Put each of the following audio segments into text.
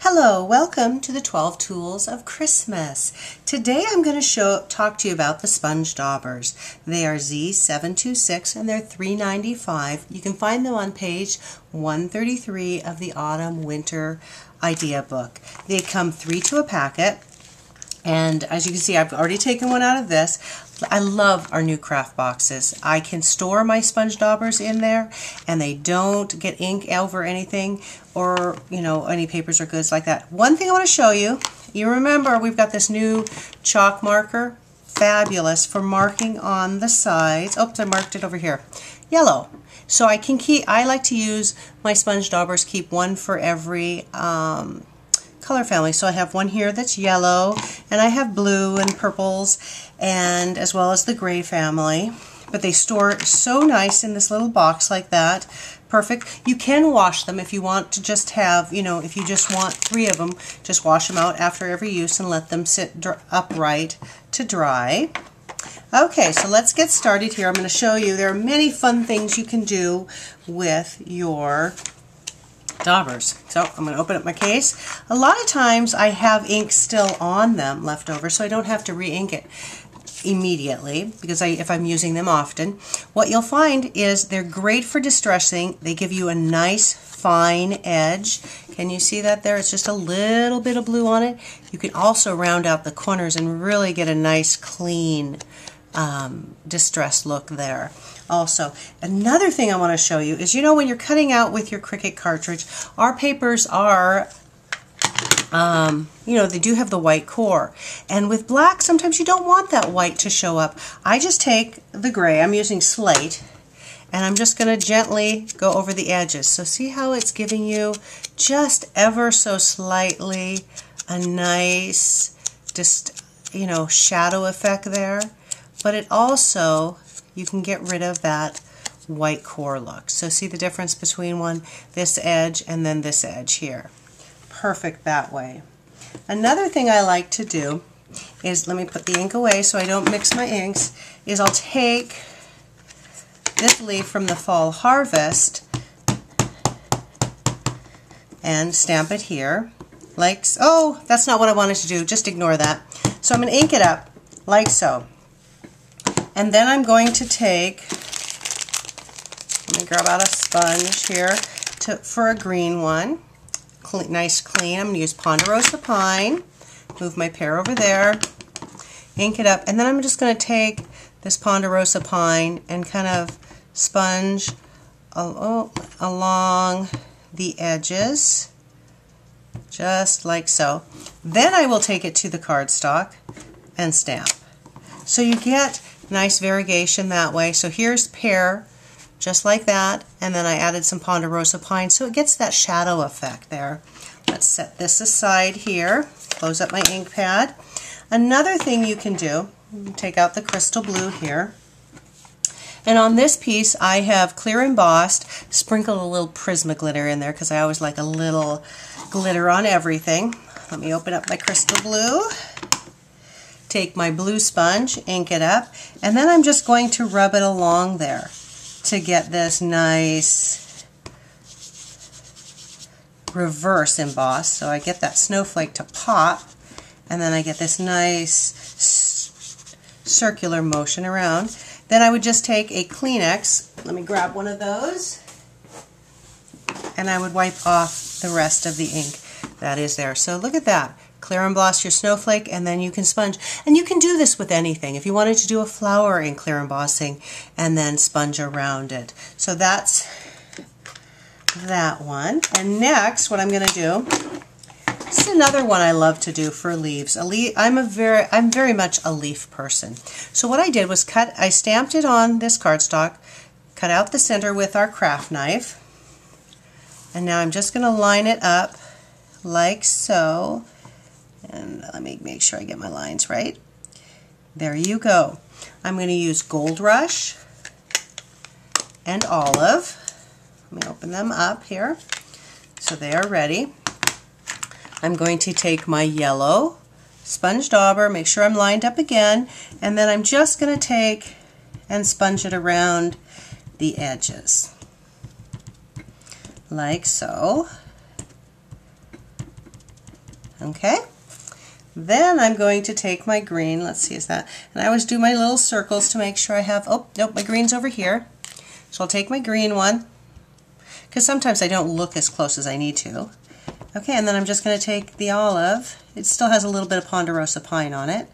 Hello, welcome to the 12 Tools of Christmas. Today I'm going to talk to you about the sponge daubers. They are Z726 and they're $3.95. You can find them on page 133 of the Autumn Winter Idea Book. They come 3 to a packet, and as you can see I've already taken one out of this. I love our new craft boxes. I can store my sponge daubers in there and they don't get ink over anything or any papers or goods like that. One thing I want to show you, you remember we've got this new chalk marker, fabulous for marking on the sides. Oops, I marked it over here. Yellow. So I like to use my sponge daubers, keep one for every color family. So I have one here that's yellow, and I have blue and purples, and as well as the gray family. But they store so nice in this little box like that. Perfect. You can wash them if you want to just have, if you just want 3 of them, just wash them out after every use and let them sit upright to dry. Okay, so let's get started here. I'm going to show you there are many fun things you can do with your daubers. So I'm going to open up my case. A lot of times I have ink still on them left over, so I don't have to re-ink it immediately because if I'm using them often. What you'll find is they're great for distressing. They give you a nice fine edge. Can you see that there? It's just a little bit of blue on it. You can also round out the corners and really get a nice clean distressed look there. Also, another thing I want to show you is, when you're cutting out with your Cricut cartridge, our papers are, they do have the white core. And with black, sometimes you don't want that white to show up. I just take the gray, I'm using slate, and I'm just going to gently go over the edges. So see how it's giving you just ever so slightly a nice, shadow effect there. But it also, you can get rid of that white core look. So see the difference between this edge and then this edge here. Perfect that way. Another thing I like to do is, let me put the ink away so I don't mix my inks, is I'll take this leaf from the Fall Harvest and stamp it here. Oh, that's not what I wanted to do. Just ignore that. So I'm going to ink it up like so. And then I'm going to take, let me grab out a sponge here for a green one. Nice clean. I'm going to use Ponderosa Pine. Move my pear over there. Ink it up. And then I'm just going to take this Ponderosa Pine and kind of sponge along the edges. Just like so. Then I will take it to the cardstock and stamp. So you get nice variegation that way. So here's pear, just like that, and then I added some Ponderosa Pine, so it gets that shadow effect there. Let's set this aside here, close up my ink pad. Another thing you can do, take out the crystal blue here, and on this piece I have clear embossed, sprinkled a little Prisma glitter in there because I always like a little glitter on everything. Let me open up my crystal blue. Take my blue sponge, ink it up, and then I'm just going to rub it along there to get this nice reverse emboss. So I get that snowflake to pop, and then I get this nice circular motion around. Then I would just take a Kleenex, let me grab one of those, and I would wipe off the rest of the ink that is there. So look at that. Clear emboss your snowflake, and then you can sponge. And you can do this with anything. If you wanted to do a flower in clear embossing and then sponge around it. So that's that one. And next, what I'm going to do, this is another one I love to do for leaves. I'm very much a leaf person. So what I did was I stamped it on this cardstock, cut out the center with our craft knife, and now I'm just going to line it up like so. And let me make sure I get my lines right. There you go. I'm going to use Gold Rush and Olive. Let me open them up here so they are ready. I'm going to take my yellow sponge dauber, make sure I'm lined up again, and then I'm just going to take and sponge it around the edges. Like so. Okay? Then I'm going to take my green, let's see, is that, and I always do my little circles to make sure I have, oh, nope, my green's over here. So I'll take my green one, because sometimes I don't look as close as I need to. Okay, and then I'm just going to take the olive. It still has a little bit of ponderosa pine on it,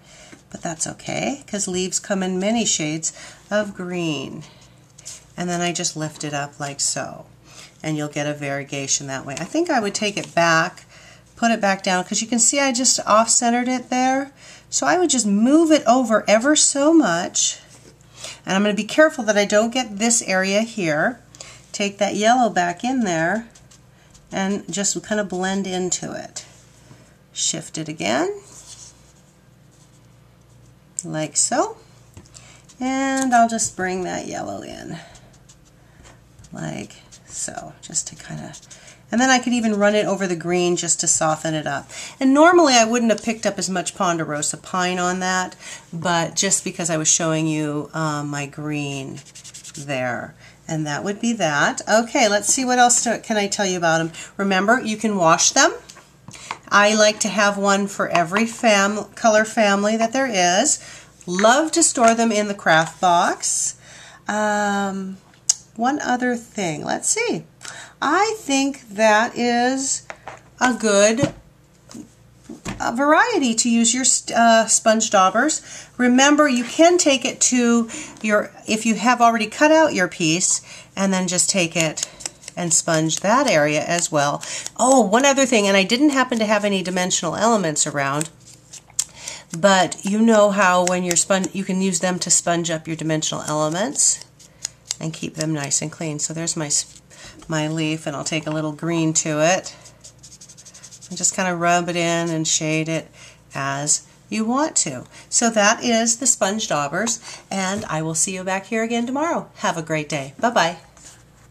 but that's okay, because leaves come in many shades of green. And then I just lift it up like so, and you'll get a variegation that way. I think I would take it back, put it back down, because you can see I just off-centered it there. So I would just move it over ever so much. And I'm going to be careful that I don't get this area here. Take that yellow back in there and just kind of blend into it. Shift it again, like so. And I'll just bring that yellow in, like so, just to kind of, and then I could even run it over the green just to soften it up. And normally I wouldn't have picked up as much ponderosa pine on that, but just because I was showing you my green there. And that would be that. Okay, let's see what else can I tell you about them. Remember, you can wash them. I like to have one for every color family that there is. Love to store them in the craft box. One other thing, let's see. I think that is a good variety to use your sponge daubers. Remember, you can take it to your, if you have already cut out your piece, and then just take it and sponge that area as well. Oh, one other thing, and I didn't happen to have any dimensional elements around, but you know how when you're you can use them to sponge up your dimensional elements and keep them nice and clean. So there's my leaf, and I'll take a little green to it and just kind of rub it in and shade it as you want to. So that is the sponge daubers, and I will see you back here again tomorrow. Have a great day. Bye-bye.